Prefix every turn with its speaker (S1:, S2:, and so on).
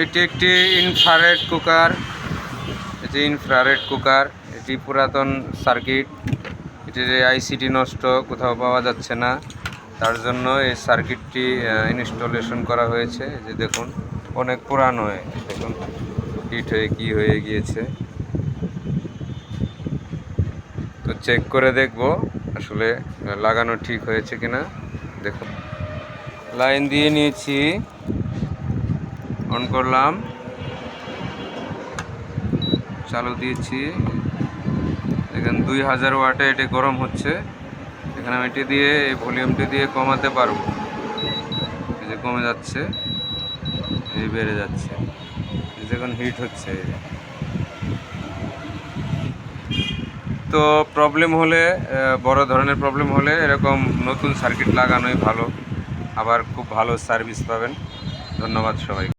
S1: এটি একটি infrared cooker. এটি ইনফ্রারেড কুকার। এটি পুরাতন সার্কিট। এটির আইসিটি নষ্ট, কোথাও পাওয়া যাচ্ছে না, তার জন্য এই সার্কিটটি ইনস্টলেশন করা হয়েছে। যে দেখুন অনেক পুরানো, দেখুন হিট হয়ে কি হয়ে গিয়েছে। তো চেক করে দেখব আসলে লাগানো ঠিক হয়েছে কিনা। দেখুন লাইন দিয়ে নিয়েছি, অন করলাম, চালু দিয়েছি। দেখেন 2000 ওয়াটে এটি গরম হচ্ছে। এখানে আমি এটি দিয়ে এই ভলিউমটি দিয়ে কমাতে পারবো। এই যে কমে যাচ্ছে, এই বেড়ে যাচ্ছে, যখন হিট হচ্ছে। তো প্রবলেম হলে, বড় ধরনের প্রবলেম হলে এরকম নতুন সার্কিট লাগানোই ভালো। আবার খুব ভালো সার্ভিস পাবেন। ধন্যবাদ সবাই।